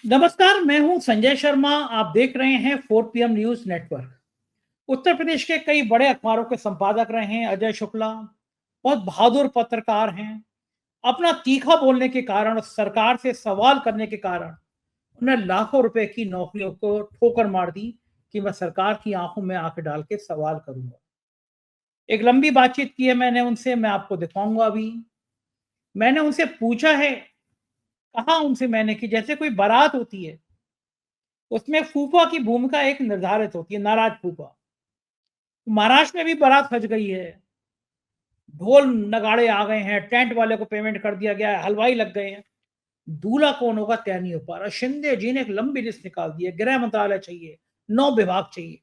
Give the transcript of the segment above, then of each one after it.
नमस्कार, मैं हूं संजय शर्मा। आप देख रहे हैं 4 PM news network. Uttar Pradesh के कई बड़े अखबारों के संपादक रहे हैं अजय शुक्ला। बहुत बहादुर पत्रकार हैं। अपना तीखा बोलने के कारण, सरकार से सवाल करने के कारण उन्हें लाखों रुपए की नौकरियों को ठोकर मार दी कि मैं सरकार की आंखों में आंख डाल के सवाल करूंगा। एक लंबी बातचीत की है मैंने उनसे, मैं आपको दिखाऊंगा अभी। मैंने उनसे पूछा है, कहा उनसे मैंने कि जैसे कोई बारात होती है, उसमें फूफा की भूमिका एक निर्धारित होती है, नाराज फूफा। महाराष्ट्र में भी बारात सज गई है, ढोल नगाड़े आ गए हैं, टेंट वाले को पेमेंट कर दिया गया है, हलवाई लग गए हैं। दूल्हा कौन होगा तय नहीं हो पा रहा। शिंदे जी ने एक लंबी लिस्ट निकाल दी है, गृह मंत्रालय चाहिए, 9 विभाग चाहिए,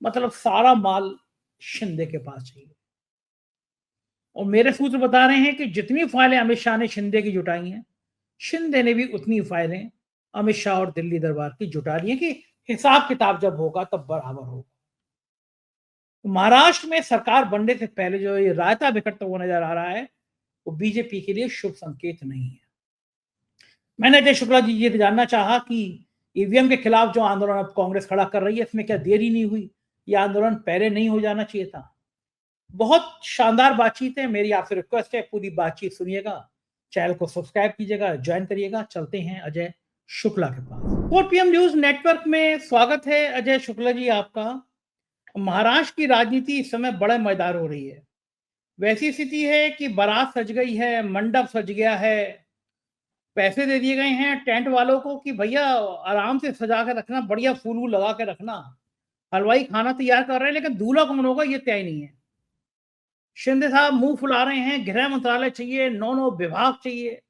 मतलब सारा माल शिंदे के पास चाहिए। और मेरे सूत्र बता रहे हैं कि जितनी फाइलें अमित शाह ने शिंदे की जुटाई हैं, शिंदे ने भी उतनी फाइलें अमित शाह और दिल्ली दरबार की जुटा ली हैं कि हिसाब किताब जब होगा तब बराबर होगा। महाराष्ट्र में सरकार बनने से पहले जो ये रायता बिखरता हुआ नजर आ रहा है, वो बीजेपी के लिए शुभ संकेत नहीं है। मैंने अजय शुक्ला जी ये जानना चाहा कि ईवीएम के खिलाफ जो आंदोलन अब कांग्रेस खड़ा कर रही है, इसमें क्या देरी नहीं हुई? ये आंदोलन पहले नहीं हो जाना चाहिए था? बहुत शानदार बातचीत है। मेरी आपसे रिक्वेस्ट है, पूरी बातचीत सुनिएगा, चैनल को सब्सक्राइब कीजिएगा, ज्वाइन करिएगा। चलते हैं अजय शुक्ला के पास। 4 PM न्यूज नेटवर्क में स्वागत है अजय शुक्ला जी आपका। महाराष्ट्र की राजनीति इस समय बड़े मजेदार हो रही है। वैसी स्थिति है कि बारात सज गई है, मंडप सज गया है, पैसे दे दिए गए हैं टेंट वालों को कि भैया आराम से सजा के रखना, बढ़िया फूल वूल लगा के रखना। हलवाई खाना तैयार कर रहे हैं, लेकिन दूल्हा कौन होगा ये तय नहीं है। शिंदे साहब मुंह फुला रहे हैं, गृह मंत्रालय चाहिए, 9 विभाग चाहिए,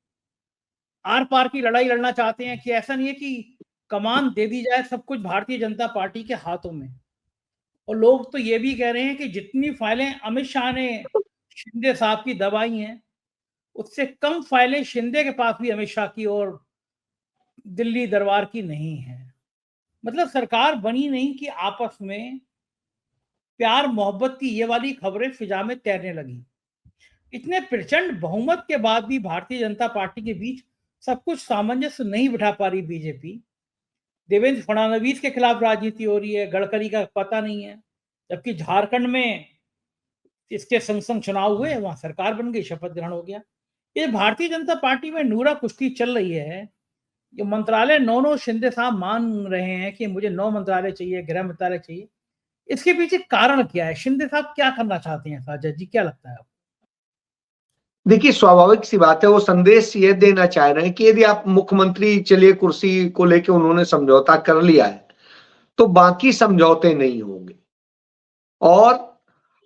आर पार की लड़ाई लड़ना चाहते हैं कि ऐसा नहीं है कि कमान दे दी जाए सब कुछ भारतीय जनता पार्टी के हाथों में। और लोग तो ये भी कह रहे हैं कि जितनी फाइलें अमित शाह ने शिंदे साहब की दबाई हैं, उससे कम फाइलें शिंदे के पास भी अमित शाह की और दिल्ली दरबार की नहीं है। मतलब सरकार बनी नहीं कि आपस में प्यार मोहब्बत की ये वाली खबरें फिजा में तैरने लगी। इतने प्रचंड बहुमत के बाद भी भारतीय जनता पार्टी के बीच सब कुछ सामंजस्य नहीं बिठा पा रही बीजेपी। देवेंद्र फडणवीस के खिलाफ राजनीति हो रही है, गडकरी का पता नहीं है। जबकि झारखंड में इसके संग संग चुनाव हुए, वहां सरकार बन गई, शपथ ग्रहण हो गया। ये भारतीय जनता पार्टी में नूरा कुश्ती चल रही है। जो मंत्रालय 9 शिंदे साहब मान रहे हैं कि मुझे 9 मंत्रालय चाहिए, गृह मंत्रालय चाहिए, इसके पीछे कारण क्या है? शिंदे साहब क्या करना चाहते हैं? साजिद जी, क्या लगता है आपको? देखिए, स्वाभाविक सी बात है, वो संदेश ये देना चाह रहे हैं कि यदि आप मुख्यमंत्री चलिए कुर्सी को लेके उन्होंने समझौता कर लिया है, तो बाकी समझौते नहीं होंगे और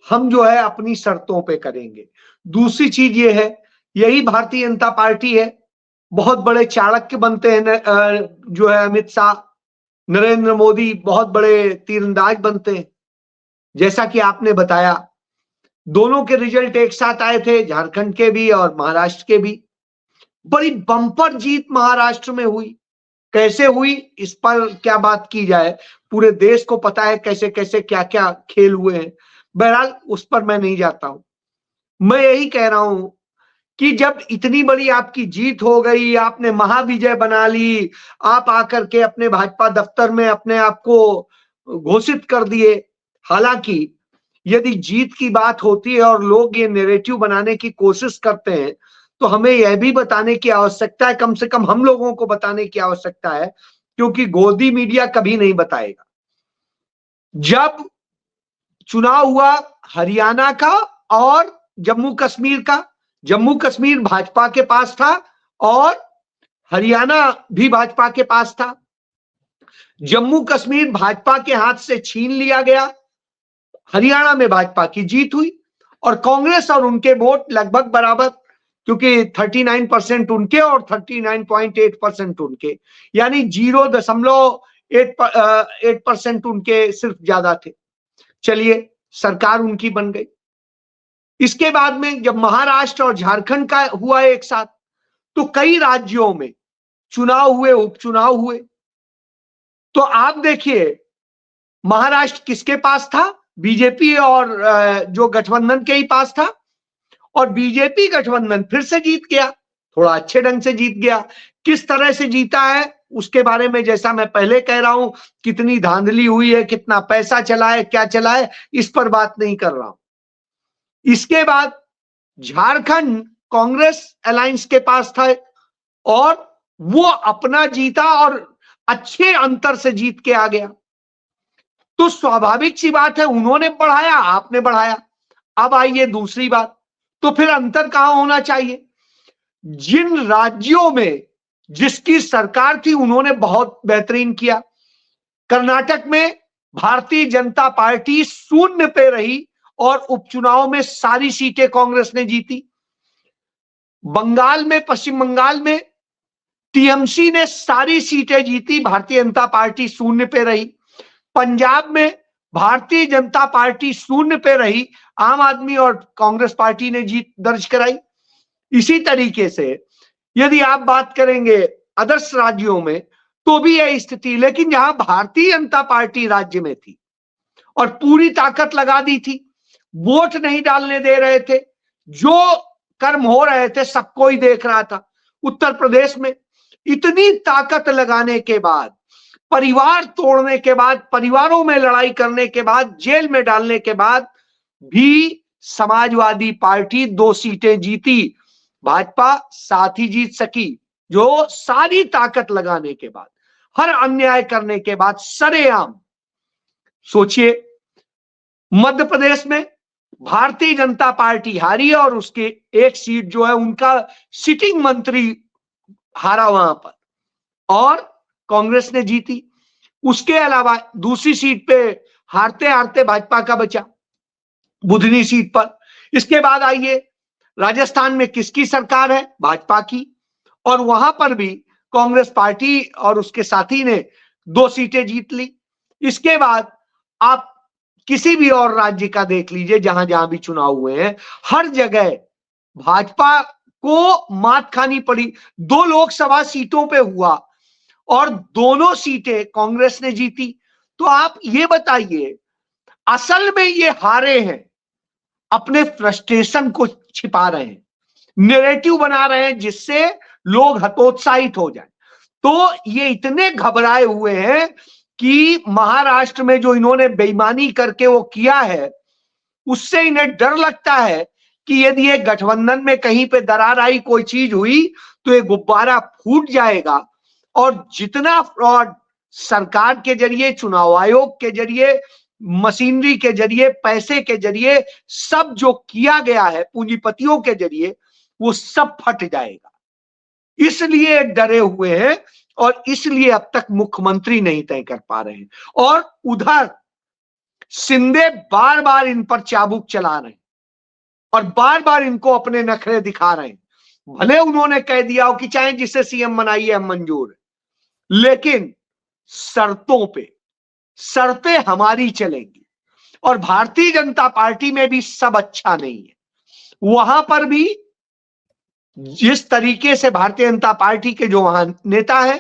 हम जो है अपनी शर्तों पे करेंगे। दूसरी चीज ये है, यही भारतीय जनता पार्टी है, बहुत बड़े चाणक्य बनते हैं जो है अमित शाह, नरेंद्र मोदी बहुत बड़े तीरंदाज बनते हैं। जैसा कि आपने बताया, दोनों के रिजल्ट एक साथ आए थे, झारखंड के भी और महाराष्ट्र के भी। बड़ी बंपर जीत महाराष्ट्र में हुई। कैसे हुई इस पर क्या बात की जाए, पूरे देश को पता है कैसे कैसे क्या क्या खेल हुए हैं। बहरहाल उस पर मैं नहीं जाता हूं। मैं यही कह रहा हूं कि जब इतनी बड़ी आपकी जीत हो गई, आपने महाविजय बना ली, आप आकर के अपने भाजपा दफ्तर में अपने आप को घोषित कर दिए। हालांकि यदि जीत की बात होती है और लोग ये नैरेटिव बनाने की कोशिश करते हैं, तो हमें यह भी बताने की आवश्यकता है, कम से कम हम लोगों को बताने की आवश्यकता है, क्योंकि गोदी मीडिया कभी नहीं बताएगा। जब चुनाव हुआ हरियाणा का और जम्मू कश्मीर का, जम्मू कश्मीर भाजपा के पास था और हरियाणा भी भाजपा के पास था। जम्मू कश्मीर भाजपा के हाथ से छीन लिया गया, हरियाणा में भाजपा की जीत हुई और कांग्रेस और उनके वोट लगभग बराबर, क्योंकि 39% उनके और 39.8% उनके, यानी 0.8% उनके सिर्फ ज्यादा थे। चलिए, सरकार उनकी बन गई। इसके बाद में जब महाराष्ट्र और झारखंड का हुआ एक साथ, तो कई राज्यों में चुनाव हुए, उपचुनाव हुए। तो आप देखिए, महाराष्ट्र किसके पास था? बीजेपी और जो गठबंधन के ही पास था, और बीजेपी गठबंधन फिर से जीत गया, थोड़ा अच्छे ढंग से जीत गया। किस तरह से जीता है उसके बारे में, जैसा मैं पहले कह रहा हूं, कितनी धांधली हुई है, कितना पैसा चला है, क्या चला है, इस पर बात नहीं कर रहा हूं। इसके बाद झारखंड कांग्रेस अलायंस के पास था और वो अपना जीता और अच्छे अंतर से जीत के आ गया। तो स्वाभाविक सी बात है, उन्होंने बढ़ाया, आपने बढ़ाया। अब आइए दूसरी बात, तो फिर अंतर कहां होना चाहिए? जिन राज्यों में जिसकी सरकार थी उन्होंने बहुत बेहतरीन किया। कर्नाटक में भारतीय जनता पार्टी शून्य पे रही और उपचुनाव में सारी सीटें कांग्रेस ने जीती। बंगाल में, पश्चिम बंगाल में टीएमसी ने सारी सीटें जीती, भारतीय जनता पार्टी शून्य पे रही। पंजाब में भारतीय जनता पार्टी शून्य पे रही, आम आदमी और कांग्रेस पार्टी ने जीत दर्ज कराई। इसी तरीके से यदि आप बात करेंगे अदर्स राज्यों में तो भी यह स्थिति, लेकिन जहां भारतीय जनता पार्टी राज्य में थी और पूरी ताकत लगा दी थी, वोट नहीं डालने दे रहे थे, जो कर्म हो रहे थे सबको ही देख रहा था। उत्तर प्रदेश में इतनी ताकत लगाने के बाद, परिवार तोड़ने के बाद, परिवारों में लड़ाई करने के बाद, जेल में डालने के बाद भी समाजवादी पार्टी 2 सीटें जीती, भाजपा 7 ही जीत सकी, जो सारी ताकत लगाने के बाद, हर अन्याय करने के बाद सरेआम। सोचिए, मध्य प्रदेश में भारतीय जनता पार्टी हारी और उसके एक सीट जो है उनका सिटिंग मंत्री हारा वहां पर और कांग्रेस ने जीती। उसके अलावा दूसरी सीट पे हारते हारते भाजपा का बचा, बुधनी सीट पर। इसके बाद आइए, राजस्थान में किसकी सरकार है? भाजपा की, और वहां पर भी कांग्रेस पार्टी और उसके साथी ने 2 सीटें जीत ली। इसके बाद आप किसी भी और राज्य का देख लीजिए, जहां जहां भी चुनाव हुए हैं, हर जगह भाजपा को मात खानी पड़ी। 2 लोकसभा सीटों पे हुआ और दोनों सीटें कांग्रेस ने जीती। तो आप ये बताइए, असल में ये हारे हैं, अपने फ्रस्ट्रेशन को छिपा रहे हैं, नैरेटिव बना रहे हैं जिससे लोग हतोत्साहित हो जाए। तो ये इतने घबराए हुए हैं कि महाराष्ट्र में जो इन्होंने बेईमानी करके वो किया है, उससे इन्हें डर लगता है कि यदि ये गठबंधन में कहीं पे दरार आई, कोई चीज हुई, तो ये गुब्बारा फूट जाएगा और जितना फ्रॉड सरकार के जरिए, चुनाव आयोग के जरिए, मशीनरी के जरिए, पैसे के जरिए, सब जो किया गया है पूंजीपतियों के जरिए, वो सब फट जाएगा। इसलिए डरे हुए हैं और इसलिए अब तक मुख्यमंत्री नहीं तय कर पा रहे हैं। और उधर शिंदे बार बार इन पर चाबुक चला रहे हैं और बार बार इनको अपने नखरे दिखा रहे हैं। भले उन्होंने कह दिया हो कि चाहे जिसे सीएम बनाइए हम मंजूर है, लेकिन शर्तें हमारी चलेंगी। और भारतीय जनता पार्टी में भी सब अच्छा नहीं है। वहां पर भी जिस तरीके से भारतीय जनता पार्टी के जो वहां नेता है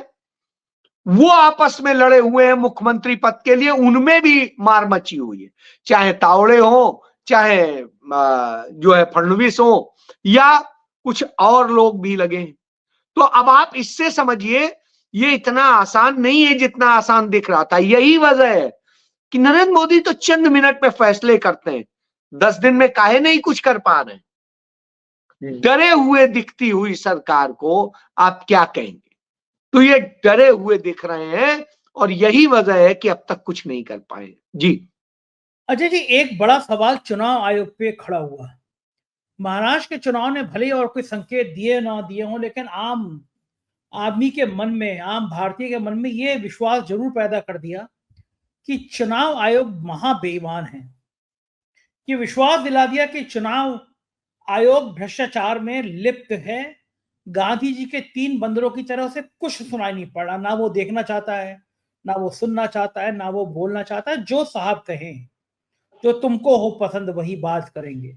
वो आपस में लड़े हुए हैं मुख्यमंत्री पद के लिए, उनमें भी मार मची हुई है। चाहे तावड़े हो, चाहे जो है फडणवीस हो, या कुछ और लोग भी लगे हैं। तो अब आप इससे समझिए, ये इतना आसान नहीं है जितना आसान दिख रहा था। यही वजह है कि नरेंद्र मोदी तो चंद मिनट में फैसले करते हैं, 10 दिन में काहे नहीं कुछ कर पा रहे हैं। डरे हुए दिखती हुई सरकार को आप क्या कहेंगे? तो ये डरे हुए दिख रहे हैं और यही वजह है कि अब तक कुछ नहीं कर पाए। जी अजय जी, एक बड़ा सवाल चुनाव आयोग पे खड़ा हुआ है। महाराष्ट्र के चुनाव ने भले और कोई संकेत दिए ना दिए हों, लेकिन आम आदमी के मन में, आम भारतीय के मन में ये विश्वास जरूर पैदा कर दिया कि चुनाव आयोग महा बेईमान है। ये विश्वास दिला दिया कि चुनाव आयोग भ्रष्टाचार में लिप्त है। गांधी जी के 3 बंदरों की तरह से कुछ सुनाई नहीं पड़ रहा, ना वो देखना चाहता है, ना वो सुनना चाहता है, ना वो बोलना चाहता है। जो साहब कहें, जो तुमको हो पसंद वही बात करेंगे।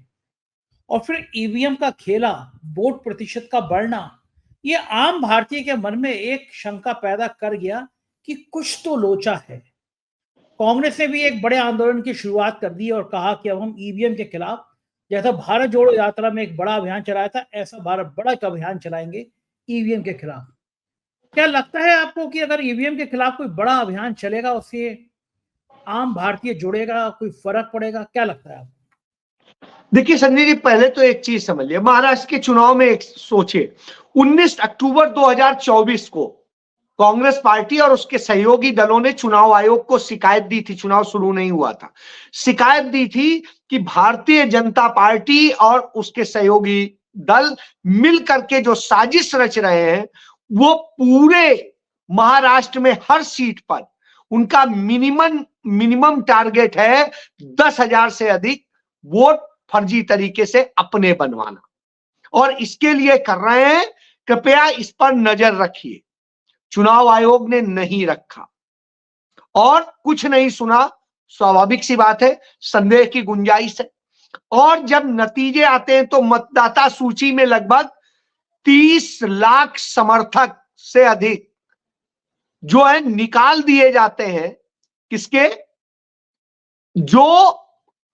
और फिर ईवीएम का खेला, वोट प्रतिशत का बढ़ना, ये आम भारतीय के मन में एक शंका पैदा कर गया कि कुछ तो लोचा है। कांग्रेस ने भी एक बड़े आंदोलन की शुरुआत कर दी और कहा कि अब हम ईवीएम के खिलाफ, जैसा भारत जोड़ो यात्रा में एक बड़ा अभियान चलाया था, ऐसा भारत बड़ा एक अभियान चलाएंगे ईवीएम के खिलाफ। क्या लगता है आपको कि अगर ईवीएम के खिलाफ कोई बड़ा अभियान चलेगा, उससे आम भारतीय जुड़ेगा, कोई फर्क पड़ेगा? क्या लगता है आपको? देखिए संजय जी, पहले तो एक चीज समझ लिया, महाराष्ट्र के चुनाव में एक सोचिए, 19 अक्टूबर 2024 को कांग्रेस पार्टी और उसके सहयोगी दलों ने चुनाव आयोग को शिकायत दी थी, चुनाव शुरू नहीं हुआ था, शिकायत दी थी कि भारतीय जनता पार्टी और उसके सहयोगी दल मिल करके जो साजिश रच रहे हैं, वो पूरे महाराष्ट्र में हर सीट पर उनका मिनिमम टारगेट है 10,000 से अधिक वोट फर्जी तरीके से अपने बनवाना, और इसके लिए कर रहे हैं, कृपया इस पर नजर रखिए। चुनाव आयोग ने नहीं रखा और कुछ नहीं सुना, स्वाभाविक सी बात है, संदेह की गुंजाइश है। और जब नतीजे आते हैं तो मतदाता सूची में लगभग 30 लाख समर्थक से अधिक जो है निकाल दिए जाते हैं, किसके? जो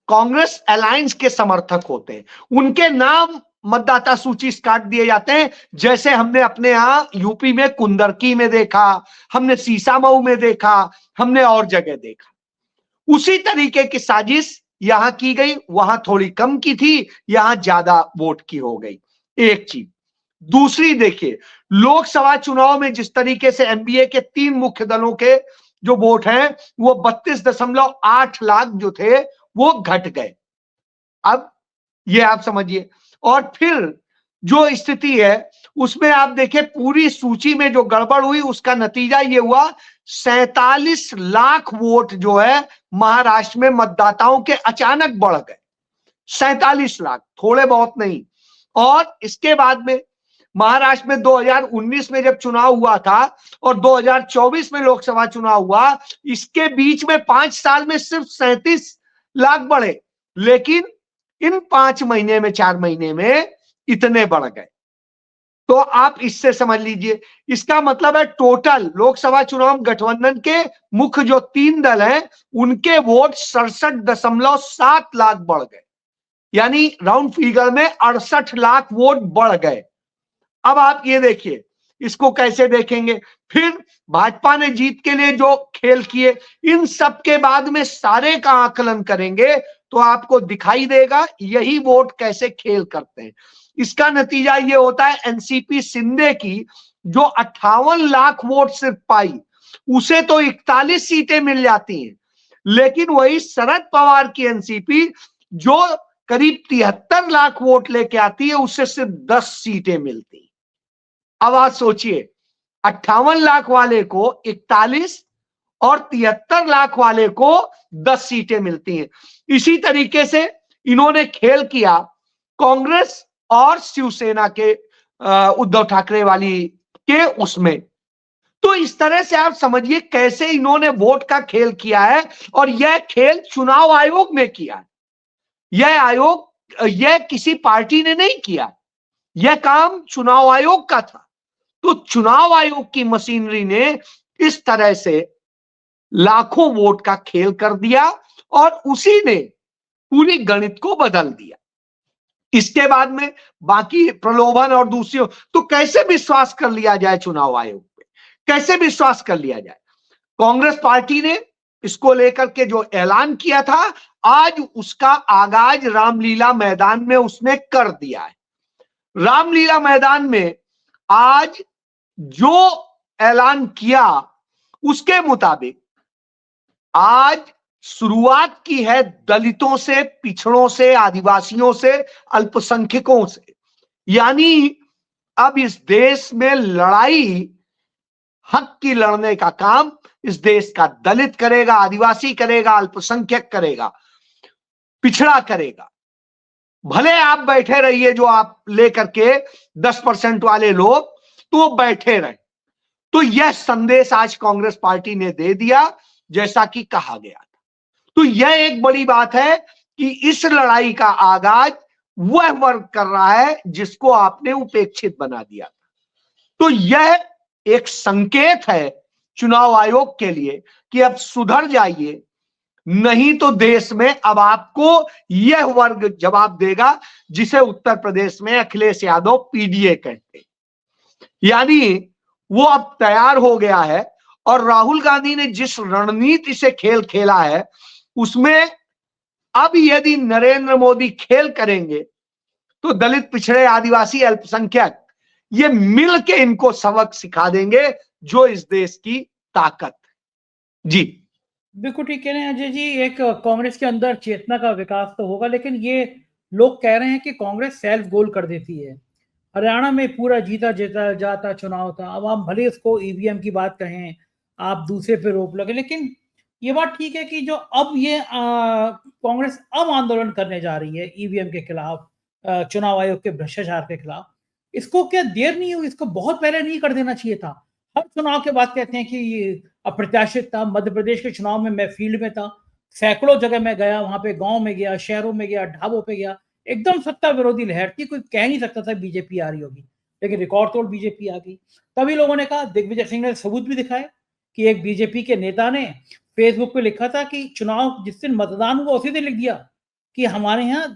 कांग्रेस अलायंस के समर्थक होते हैं, उनके नाम मतदाता सूची से काट दिए जाते हैं, जैसे हमने अपने यहां यूपी में कुंदरकी में देखा, हमने सीसामऊ में देखा, हमने और जगह देखा। उसी तरीके की साजिश यहां की गई, वहां थोड़ी कम की थी, यहां ज्यादा वोट की हो गई, एक चीज। दूसरी देखिए, लोकसभा चुनाव में जिस तरीके से एनडीए के 3 मुख्य दलों के जो वोट हैं वो 32.8 लाख जो थे वो घट गए। अब ये आप समझिए, और फिर जो स्थिति है उसमें आप देखिए पूरी सूची में जो गड़बड़ हुई, उसका नतीजा ये हुआ 47 लाख वोट जो है महाराष्ट्र में मतदाताओं के अचानक बढ़ गए, 47 लाख, थोड़े बहुत नहीं। और इसके बाद में महाराष्ट्र में 2019 में जब चुनाव हुआ था और 2024 में लोकसभा चुनाव हुआ, इसके बीच में 5 साल में सिर्फ 37 लाख बढ़े, लेकिन इन 5 महीने में, 4 महीने में इतने बढ़ गए। तो आप इससे समझ लीजिए, इसका मतलब है टोटल लोकसभा चुनाव गठबंधन के मुख्य जो 3 दल हैं उनके वोट 67.7 लाख बढ़ गए, यानी राउंड फिगर में 68 लाख वोट बढ़ गए। अब आप ये देखिए, इसको कैसे देखेंगे? फिर भाजपा ने जीत के लिए जो खेल किए, इन सब के बाद में सारे का आकलन करेंगे तो आपको दिखाई देगा यही वोट कैसे खेल करते हैं। इसका नतीजा ये होता है, एनसीपी शिंदे की जो 58 लाख वोट सिर्फ पाई, उसे तो 41 सीटें मिल जाती हैं, लेकिन वही शरद पवार की एनसीपी जो करीब 73 लाख वोट लेके आती है, उससे सिर्फ 10 सीटें मिलती। अब आप सोचिए, 58 लाख वाले को 41 और 73 लाख वाले को 10 सीटें मिलती हैं। इसी तरीके से इन्होंने खेल किया कांग्रेस और शिवसेना के उद्धव ठाकरे वाली के उसमें। तो इस तरह से आप समझिए कैसे इन्होंने वोट का खेल किया है, और यह खेल चुनाव आयोग ने किया है। यह किसी पार्टी ने नहीं किया, यह काम चुनाव आयोग का था। तो चुनाव आयोग की मशीनरी ने इस तरह से लाखों वोट का खेल कर दिया और उसी ने पूरी गणित को बदल दिया। इसके बाद में बाकी प्रलोभन और दूसरी, तो कैसे विश्वास कर लिया जाए चुनाव आयोग पे, कैसे विश्वास कर लिया जाए? कांग्रेस पार्टी ने इसको लेकर के जो ऐलान किया था, आज उसका आगाज रामलीला मैदान में उसने कर दिया है। रामलीला मैदान में आज जो ऐलान किया उसके मुताबिक आज शुरुआत की है दलितों से, पिछड़ों से, आदिवासियों से, अल्पसंख्यकों से। यानी अब इस देश में लड़ाई, हक की लड़ने का काम इस देश का दलित करेगा, आदिवासी करेगा, अल्पसंख्यक करेगा, पिछड़ा करेगा। भले आप बैठे रहिए, जो आप लेकर के 10% वाले लोग, तो वो बैठे रहे। तो यह संदेश आज कांग्रेस पार्टी ने दे दिया, जैसा कि कहा गया था। तो यह एक बड़ी बात है कि इस लड़ाई का आगाज वह वर्ग कर रहा है जिसको आपने उपेक्षित बना दिया था। तो यह एक संकेत है चुनाव आयोग के लिए कि अब सुधर जाइए, नहीं तो देश में अब आपको यह वर्ग जवाब देगा जिसे उत्तर प्रदेश में अखिलेश यादव पीडीए कहते हैं। यानी वो अब तैयार हो गया है। और राहुल गांधी ने जिस रणनीति से खेल खेला है उसमें अब यदि नरेंद्र मोदी खेल करेंगे तो दलित, पिछड़े, आदिवासी, अल्पसंख्यक ये मिल के इनको सबक सिखा देंगे जो इस देश की ताकत। जी बिल्कुल ठीक कह रहे हैं अजय जी। एक कांग्रेस के अंदर चेतना का विकास तो होगा, लेकिन ये लोग कह रहे हैं कि कांग्रेस सेल्फ गोल कर देती है। हरियाणा में पूरा जीता जीता जाता चुनाव था, अब आप भले उसको ईवीएम की बात कहें, आप दूसरे पे रोक लगे, लेकिन ये बात ठीक है कि जो अब ये कांग्रेस अब आंदोलन करने जा रही है ईवीएम के खिलाफ, चुनाव आयोग के भ्रष्टाचार के खिलाफ, इसको क्या देर नहीं हुई? इसको बहुत पहले नहीं कर देना चाहिए था। हर चुनाव के बाद कहते हैं कि ये अप्रत्याशित था। मध्य प्रदेश के चुनाव में मैं फील्ड में था, सैकड़ों जगह मैं गया, वहां पे गांव में गया, शहरों में गया, ढाबों पे गया, एकदम सत्ता विरोधी लहर थी, कोई कह नहीं सकता था बीजेपी आ रही होगी, लेकिन रिकॉर्ड तोड़ बीजेपी आ गई। तभी लोगों ने कहा, दिग्विजय सिंह ने सबूत भी दिखाया कि एक बीजेपी के नेता ने फेसबुक पे लिखा था कि चुनाव जिस दिन मतदान हुआ उसी दिन लिख दिया कि हमारे यहाँ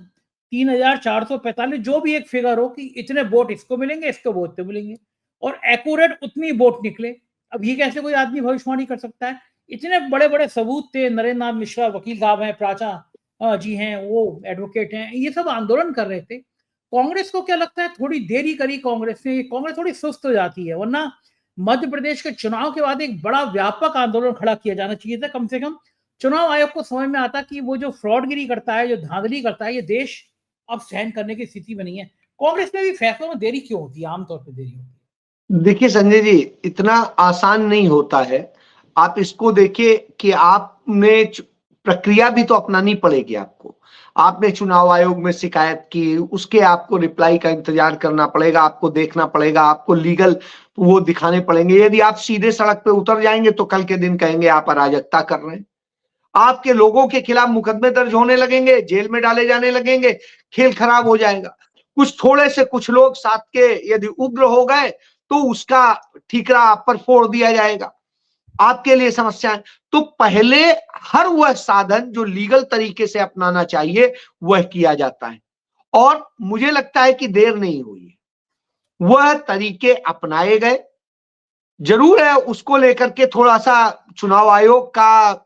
3,445 जो भी एक फिगर हो कि इतने वोट इसको मिलेंगे, इसको वोट तो मिलेंगे, और एक्यूरेट उतनी वोट निकले। अब ये कैसे कोई आदमी भविष्यवाणी कर सकता है? इतने बड़े बड़े सबूत थे। नरेंद्र नाथ मिश्रा वकील साहब हैं, प्राचा जी हैं, वो एडवोकेट हैं, ये सब आंदोलन कर रहे थे। कांग्रेस को क्या लगता है थोड़ी देरी करी कांग्रेस ने? कांग्रेस थोड़ी सुस्त हो जाती है, वरना मध्य प्रदेश के चुनाव के बाद एक बड़ा व्यापक आंदोलन खड़ा किया जाना चाहिए था। कम से कम चुनाव आयोग को समझ में आता कि वो जो फ्रॉडगिरी करता है, जो धांधली करता है, ये देश अब सहन करने की स्थिति में नहीं है। कांग्रेस में भी फैसलों में देरी क्यों होती है? आमतौर पर देरी होती है। देखिए संजय जी, इतना आसान नहीं होता है। आप इसको देखिए कि आपने प्रक्रिया भी तो अपनानी पड़ेगी आपको। आपने चुनाव आयोग में शिकायत की, उसके आपको रिप्लाई का इंतजार करना पड़ेगा, आपको देखना पड़ेगा, आपको लीगल वो दिखाने पड़ेंगे। यदि आप सीधे सड़क पे उतर जाएंगे तो कल के दिन कहेंगे आप अराजकता कर रहे हैं। आपके लोगों के खिलाफ मुकदमे दर्ज होने लगेंगे, जेल में डाले जाने लगेंगे, खेल खराब हो जाएगा। कुछ थोड़े से कुछ लोग साथ के यदि उग्र हो गए तो उसका ठीकरा आप पर फोड़ दिया जाएगा, आपके लिए समस्याएं। तो पहले हर वह साधन जो लीगल तरीके से अपनाना चाहिए वह किया जाता है, और मुझे लगता है कि देर नहीं हुई है। वह तरीके अपनाए गए। जरूर है उसको लेकर के थोड़ा सा चुनाव आयोग का,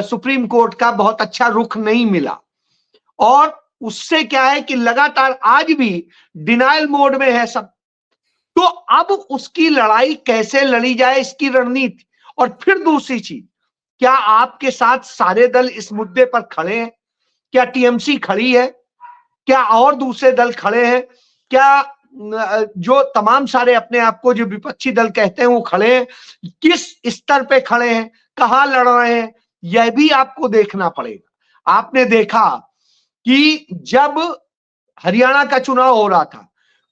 सुप्रीम कोर्ट का बहुत अच्छा रुख नहीं मिला, और उससे क्या है कि लगातार आज भी डिनायल मोड में है सब। तो अब उसकी लड़ाई कैसे लड़ी जाए, इसकी रणनीति। और फिर दूसरी चीज, क्या आपके साथ सारे दल इस मुद्दे पर खड़े हैं? क्या टीएमसी खड़ी है? क्या और दूसरे दल खड़े हैं? क्या जो तमाम सारे अपने आप को जो विपक्षी दल कहते हैं वो खड़े हैं? किस स्तर पे खड़े हैं, कहां लड़ रहे हैं, यह भी आपको देखना पड़ेगा। आपने देखा कि जब हरियाणा का चुनाव हो रहा था,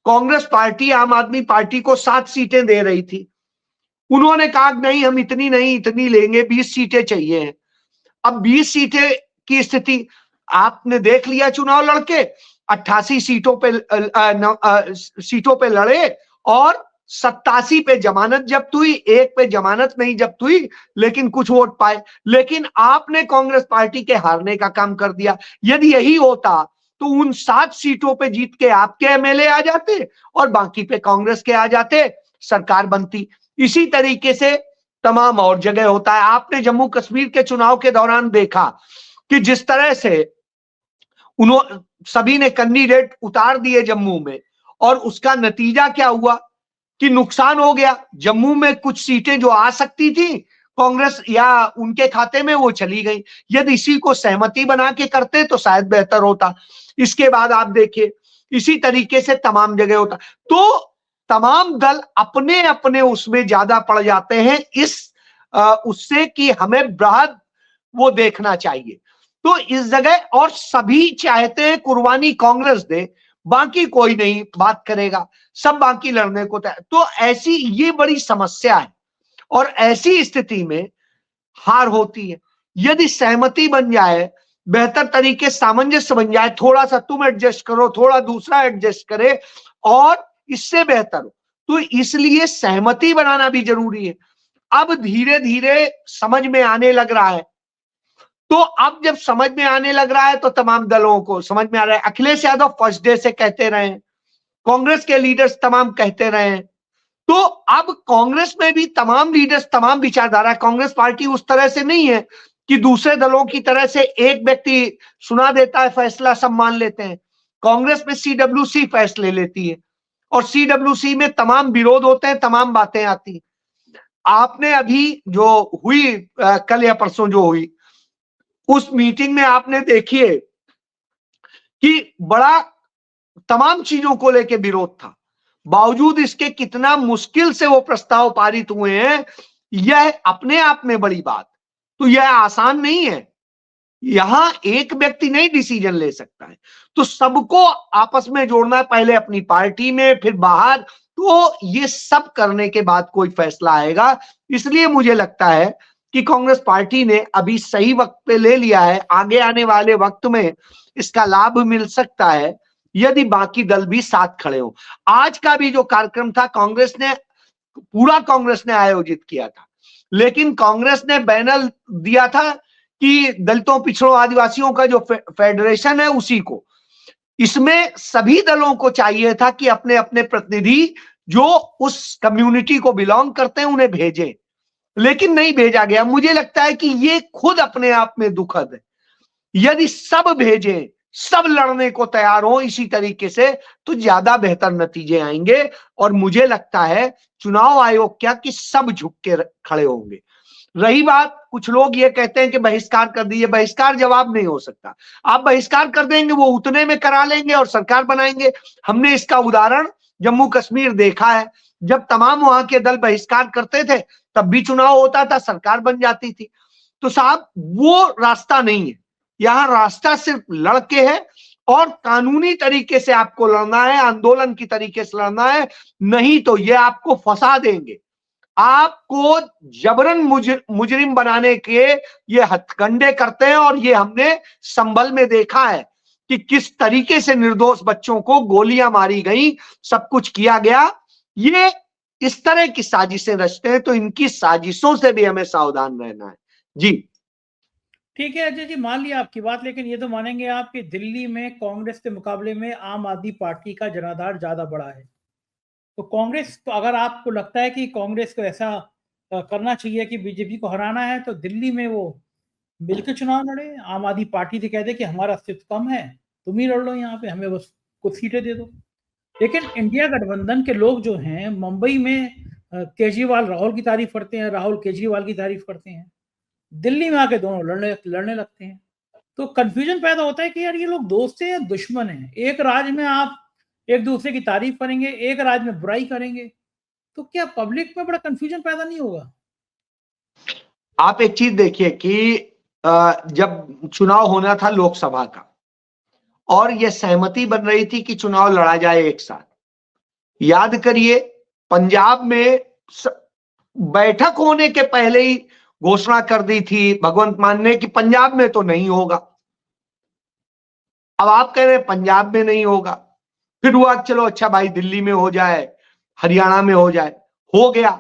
कांग्रेस पार्टी आम आदमी पार्टी को 7 सीटें दे रही थी। उन्होंने कहा नहीं, हम इतनी नहीं इतनी लेंगे, 20 सीटें चाहिए। अब 20 सीटें की स्थिति आपने देख लिया। चुनाव लड़के 88 सीटों पे लड़े और 87 पे जमानत जब्त हुई, 1 पे जमानत नहीं जब्त हुई, लेकिन कुछ वोट पाए। लेकिन आपने कांग्रेस पार्टी के हारने का काम कर दिया। यदि यही होता तो उन 7 सीटों पे जीत के आपके एमएलए आ जाते और बाकी पे कांग्रेस के आ जाते, सरकार बनती। इसी तरीके से तमाम और जगह होता है। आपने जम्मू कश्मीर के चुनाव के दौरान देखा कि जिस तरह से उन्होंने सभी ने कैंडिडेट उतार दिए जम्मू में, और उसका नतीजा क्या हुआ कि नुकसान हो गया। जम्मू में कुछ सीटें जो आ सकती थी कांग्रेस या उनके खाते में, वो चली गई। यदि इसी को सहमति बना के करते तो शायद बेहतर होता। इसके बाद आप देखिए इसी तरीके से तमाम जगह होता। तो तमाम दल अपने अपने उसमें ज्यादा पड़ जाते हैं इस उससे कि हमें बृहद वो देखना चाहिए। तो इस जगह और सभी चाहते हैं कुर्बानी कांग्रेस दे, बाकी कोई नहीं बात करेगा, सब बाकी लड़ने को तैयार। तो ऐसी ये बड़ी समस्या है, और ऐसी स्थिति में हार होती है। यदि सहमति बन जाए, बेहतर तरीके सामंजस्य बन जाए, थोड़ा सा तुम एडजस्ट करो, थोड़ा दूसरा एडजस्ट करे, और इससे बेहतर हो, तो इसलिए सहमति बनाना भी जरूरी है। अब धीरे धीरे समझ में आने लग रहा है। तो अब जब समझ में आने लग रहा है तो तमाम दलों को समझ में आ रहा है। अखिलेश यादव फर्स्ट डे से कहते रहे, कांग्रेस के लीडर्स तमाम कहते रहे, तो अब कांग्रेस में भी तमाम लीडर्स, तमाम विचारधारा, कांग्रेस पार्टी उस तरह से नहीं है कि दूसरे दलों की तरह से एक व्यक्ति सुना देता है फैसला, सब मान लेते हैं। कांग्रेस में सीडब्ल्यूसी फैसले लेती है और सीडब्ल्यूसी में तमाम विरोध होते हैं, तमाम बातें आती हैं। आपने अभी जो हुई कल या परसों जो हुई उस मीटिंग में आपने देखिए कि बड़ा तमाम चीजों को लेकर विरोध था, बावजूद इसके कितना मुश्किल से वो प्रस्ताव पारित हुए हैं, यह अपने आप में बड़ी बात। तो यह आसान नहीं है, यहां एक व्यक्ति नहीं डिसीजन ले सकता है, तो सबको आपस में जोड़ना है, पहले अपनी पार्टी में फिर बाहर, तो ये सब करने के बाद कोई फैसला आएगा। इसलिए मुझे लगता है कि कांग्रेस पार्टी ने अभी सही वक्त पे ले लिया है, आगे आने वाले वक्त में इसका लाभ मिल सकता है यदि बाकी दल भी साथ खड़े हो। आज का भी जो कार्यक्रम था कांग्रेस ने, पूरा कांग्रेस ने आयोजित किया था, लेकिन कांग्रेस ने बैनर दिया था कि दलितों, पिछड़ों, आदिवासियों का जो फेडरेशन है उसी को। इसमें सभी दलों को चाहिए था कि अपने अपने प्रतिनिधि जो उस कम्युनिटी को बिलोंग करते हैं उन्हें भेजें, लेकिन नहीं भेजा गया। मुझे लगता है कि ये खुद अपने आप में दुखद है। यदि सब भेजें, सब लड़ने को तैयार हो इसी तरीके से, तो ज्यादा बेहतर नतीजे आएंगे। और मुझे लगता है चुनाव आयोग क्या कि सब झुक के खड़े होंगे। रही बात, कुछ लोग ये कहते हैं कि बहिष्कार कर दीजिए, बहिष्कार जवाब नहीं हो सकता। आप बहिष्कार कर देंगे, वो उतने में करा लेंगे और सरकार बनाएंगे। हमने इसका उदाहरण जम्मू कश्मीर देखा है, जब तमाम वहां के दल बहिष्कार करते थे तब भी चुनाव होता था, सरकार बन जाती थी। तो साहब वो रास्ता नहीं है, यहां रास्ता सिर्फ लड़के है और कानूनी तरीके से आपको लड़ना है, आंदोलन की तरीके से लड़ना है, नहीं तो ये आपको फंसा देंगे, आपको जबरन मुजरिम बनाने के ये हथकंडे करते हैं। और ये हमने संभल में देखा है कि किस तरीके से निर्दोष बच्चों को गोलियां मारी गई, सब कुछ किया गया। ये इस तरह की साजिशें रचते हैं, तो इनकी साजिशों से भी हमें सावधान रहना है। जी ठीक है अजय जी, मान लिया आपकी बात, लेकिन ये तो मानेंगे आप कि दिल्ली में कांग्रेस के मुकाबले में आम आदमी पार्टी का जनाधार ज्यादा बड़ा है। तो कांग्रेस, तो अगर आपको लगता है कि कांग्रेस को ऐसा करना चाहिए कि बीजेपी को हराना है, तो दिल्ली में वो मिलकर चुनाव लड़े, आम आदमी पार्टी से कह दे कि हमारा अस्तित्व कम है, तुम ही लड़ लो यहाँ पे, हमें बस कुछ सीटें दे दो। लेकिन इंडिया गठबंधन के लोग जो हैं मुंबई में केजरीवाल राहुल की तारीफ करते हैं, राहुल केजरीवाल की तारीफ करते हैं, दिल्ली में आके दोनों लड़ने लगते हैं। तो कंफ्यूजन पैदा होता है कि यार ये लोग दोस्त हैं या दुश्मन हैं। एक राज्य में आप एक दूसरे की तारीफ करेंगे, एक राज्य में बुराई करेंगे, तो क्या पब्लिक में बड़ा कंफ्यूजन पैदा नहीं होगा? आप एक चीज देखिए कि जब चुनाव होना था लोकसभा का और यह सहमति बन रही थी कि चुनाव लड़ा जाए एक साथ, याद करिए पंजाब में बैठक होने के पहले ही घोषणा कर दी थी भगवंत मान ने कि पंजाब में तो नहीं होगा। अब आप कह रहे हैं पंजाब में नहीं होगा, फिर हुआ चलो अच्छा भाई दिल्ली में हो जाए, हरियाणा में हो जाए, हो गया,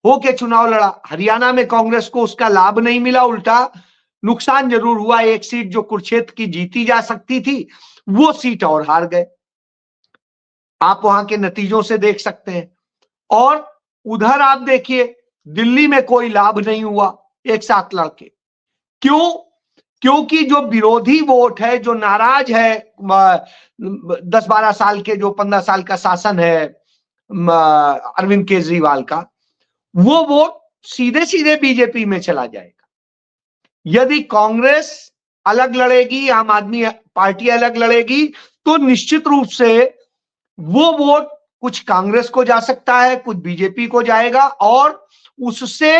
होके चुनाव लड़ा। हरियाणा में कांग्रेस को उसका लाभ नहीं मिला, उल्टा नुकसान जरूर हुआ। एक सीट जो कुरुक्षेत्र की जीती जा सकती थी वो सीट और हार गए, आप वहां के नतीजों से देख सकते हैं। और उधर आप देखिए दिल्ली में कोई लाभ नहीं हुआ एक साथ लड़के। क्यों? क्योंकि जो विरोधी वोट है, जो नाराज है 10-12 साल के, जो 15 साल का शासन है अरविंद केजरीवाल का, वो वोट सीधे सीधे बीजेपी में चला जाएगा। यदि कांग्रेस अलग लड़ेगी, आम आदमी पार्टी अलग लड़ेगी, तो निश्चित रूप से वो वोट कुछ कांग्रेस को जा सकता है, कुछ बीजेपी को जाएगा और उससे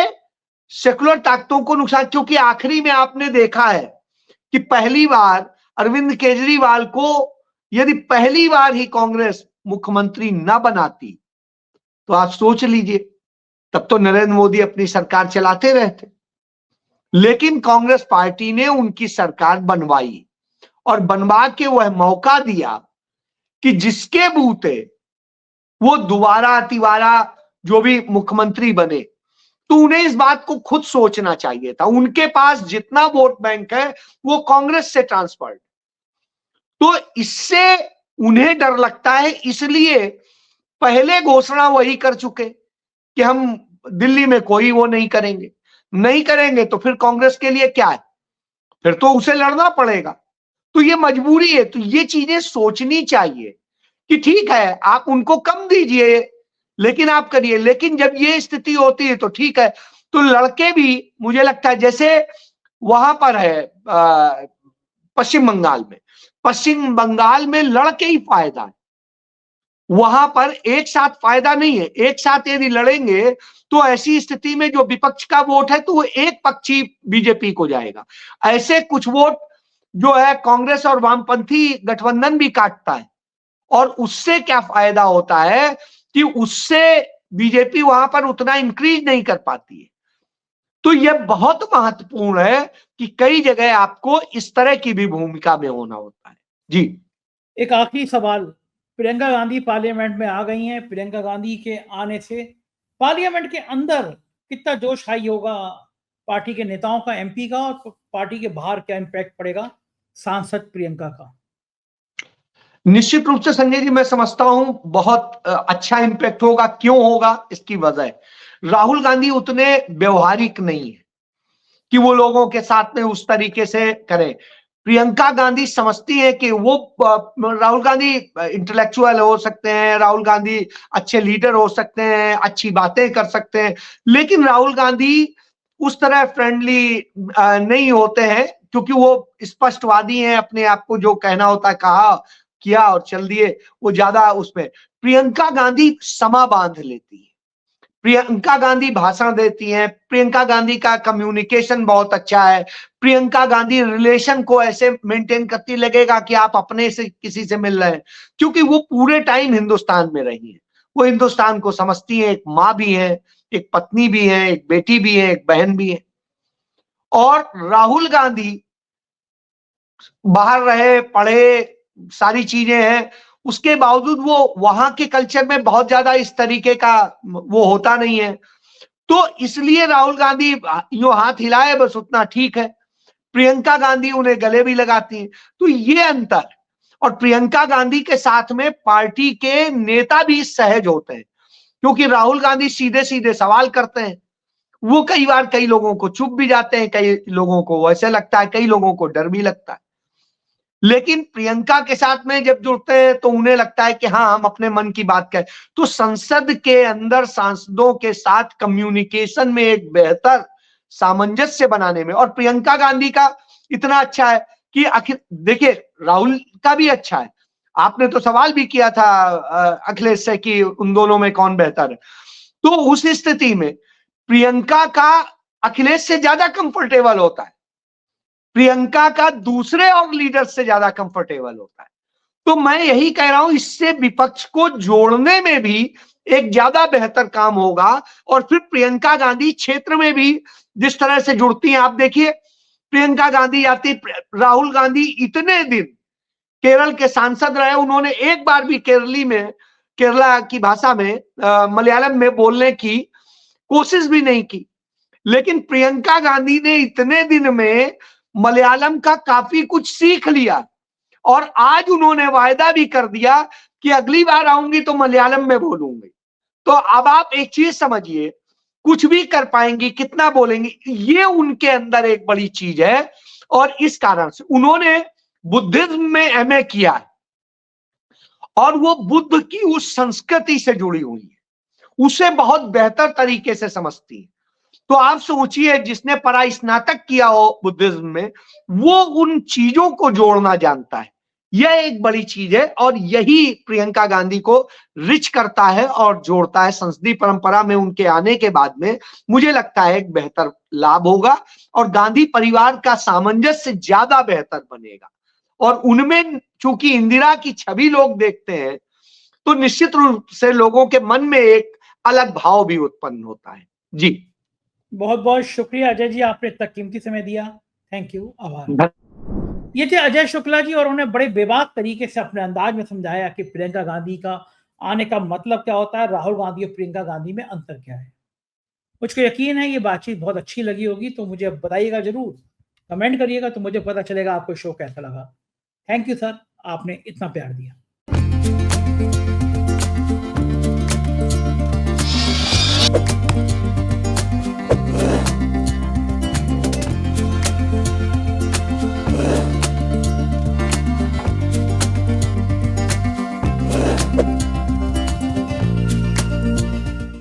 सेकुलर ताकतों को नुकसान। क्योंकि आखिरी में आपने देखा है कि पहली बार अरविंद केजरीवाल को यदि पहली बार ही कांग्रेस मुख्यमंत्री न बनाती तो आप सोच लीजिए, तब तो नरेंद्र मोदी अपनी सरकार चलाते रहते। लेकिन कांग्रेस पार्टी ने उनकी सरकार बनवाई और बनवा के वह मौका दिया कि जिसके बूते वो दोबारा तिबारा जो भी मुख्यमंत्री बने, तो उन्हें इस बात को खुद सोचना चाहिए था। उनके पास जितना वोट बैंक है वो कांग्रेस से ट्रांसफर्ड, तो इससे उन्हें डर लगता है, इसलिए पहले घोषणा वही कर चुके कि हम दिल्ली में कोई वो नहीं करेंगे तो फिर कांग्रेस के लिए क्या है, फिर तो उसे लड़ना पड़ेगा। तो ये मजबूरी है। तो ये चीजें सोचनी चाहिए कि ठीक है आप उनको कम दीजिए लेकिन आप करिए, लेकिन जब ये स्थिति होती है तो ठीक है। तो लड़के भी मुझे लगता है जैसे वहां पर है पश्चिम बंगाल में लड़के ही फायदा है, वहां पर एक साथ फायदा नहीं है। एक साथ यदि लड़ेंगे तो ऐसी स्थिति में जो विपक्ष का वोट है तो वो एक पक्षी बीजेपी को जाएगा। ऐसे कुछ वोट जो है कांग्रेस और वामपंथी गठबंधन भी काटता है, और उससे क्या फायदा होता है कि उससे बीजेपी वहां पर उतना इंक्रीज नहीं कर पाती है। तो यह बहुत महत्वपूर्ण है कि कई जगह आपको इस तरह की भी भूमिका में होना होता है। जी, एक आखिरी सवाल, प्रियंका गांधी पार्लियामेंट में आ गई हैं। प्रियंका गांधी के आने से पार्लियामेंट के अंदर कितना जोश हाई होगा पार्टी के नेताओं का, एमपी का, और पार्टी के बाहर क्या इम्पैक्ट पड़ेगा सांसद प्रियंका का? निश्चित रूप से संजय जी मैं समझता हूं बहुत अच्छा इंपैक्ट होगा। क्यों होगा? इसकी वजह राहुल गांधी उतने व्यवहारिक नहीं है कि वो लोगों के साथ में उस तरीके से करें। प्रियंका गांधी समझती है कि वो राहुल गांधी इंटेलेक्चुअल हो सकते हैं, राहुल गांधी अच्छे लीडर हो सकते हैं, अच्छी बातें कर सकते हैं, लेकिन राहुल गांधी उस तरह फ्रेंडली नहीं होते हैं क्योंकि वो स्पष्टवादी हैं, अपने आप को जो कहना होता है कहा किया और चल दिए, वो ज्यादा उसमें। प्रियंका गांधी समा बांध लेती है, प्रियंका गांधी भाषण देती हैं, प्रियंका गांधी का कम्युनिकेशन बहुत अच्छा है, प्रियंका गांधी रिलेशन को ऐसे मेंटेन करती लगेगा कि आप अपने से किसी से मिल रहे हैं, क्योंकि वो पूरे टाइम हिंदुस्तान में रही है, वो हिंदुस्तान को समझती है, एक माँ भी है, एक पत्नी भी है, एक बेटी भी है, एक बहन भी है। और राहुल गांधी बाहर रहे, पढ़े, सारी चीजें हैं, उसके बावजूद वो वहां के कल्चर में बहुत ज्यादा इस तरीके का वो होता नहीं है। तो इसलिए राहुल गांधी यो हाथ हिलाए बस उतना ठीक है, प्रियंका गांधी उन्हें गले भी लगाती है। तो ये अंतर, और प्रियंका गांधी के साथ में पार्टी के नेता भी सहज होते हैं क्योंकि राहुल गांधी सीधे सीधे सवाल करते हैं। वो कई बार कई लोगों को चुप भी जाते हैं, कई लोगों को वैसे लगता है, कई लोगों को डर भी लगता है, लेकिन प्रियंका के साथ में जब जुड़ते हैं तो उन्हें लगता है कि हाँ हम अपने मन की बात करें। तो संसद के अंदर सांसदों के साथ कम्युनिकेशन में एक बेहतर सामंजस्य बनाने में, और प्रियंका गांधी का इतना अच्छा है कि आखिर देखिए राहुल का भी अच्छा है। आपने तो सवाल भी किया था अखिलेश से कि उन दोनों में कौन बेहतर है, तो उस स्थिति में प्रियंका का अखिलेश से ज्यादा कंफर्टेबल होता है, प्रियंका का दूसरे और लीडर से ज्यादा कंफर्टेबल होता है। तो मैं यही कह रहा हूं इससे विपक्ष को जोड़ने में भी एक ज्यादा बेहतर काम होगा, और फिर प्रियंका गांधी क्षेत्र में भी जिस तरह से जुड़ती हैं, आप देखिए प्रियंका गांधी आती, राहुल गांधी इतने दिन केरल के सांसद रहे, उन्होंने एक बार भी केरला की भाषा में मलयालम में बोलने की कोशिश भी नहीं की, लेकिन प्रियंका गांधी ने इतने दिन में मलयालम का काफी कुछ सीख लिया, और आज उन्होंने वायदा भी कर दिया कि अगली बार आऊंगी तो मलयालम में बोलूंगी। तो अब आप एक चीज समझिए, कुछ भी कर पाएंगी, कितना बोलेंगी, ये उनके अंदर एक बड़ी चीज है। और इस कारण से उन्होंने बुद्धिज्म में एमए किया है, और वो बुद्ध की उस संस्कृति से जुड़ी हुई है, उसे बहुत बेहतर तरीके से समझती है। तो आप सोचिए जिसने परास्नातक किया हो बुद्धिज्म में, वो उन चीजों को जोड़ना जानता है। यह एक बड़ी चीज है, और यही प्रियंका गांधी को रिच करता है और जोड़ता है। संसदीय परंपरा में उनके आने के बाद में मुझे लगता है एक बेहतर लाभ होगा, और गांधी परिवार का सामंजस्य ज्यादा बेहतर बनेगा। और उनमें चूंकि इंदिरा की छवि लोग देखते हैं, तो निश्चित रूप से लोगों के मन में एक अलग भाव भी उत्पन्न होता है। जी, बहुत बहुत शुक्रिया अजय जी, आपने इतना कीमती समय दिया। थैंक यू, आभार। ये थे अजय शुक्ला जी, और उन्होंने बड़े बेबाक तरीके से अपने अंदाज में समझाया कि प्रियंका गांधी का आने का मतलब क्या होता है, राहुल गांधी और प्रियंका गांधी में अंतर क्या है। मुझको यकीन है ये बातचीत बहुत अच्छी लगी होगी, तो मुझे बताइएगा जरूर, कमेंट करिएगा तो मुझे पता चलेगा आपको शो कैसा लगा। थैंक यू सर, आपने इतना प्यार दिया।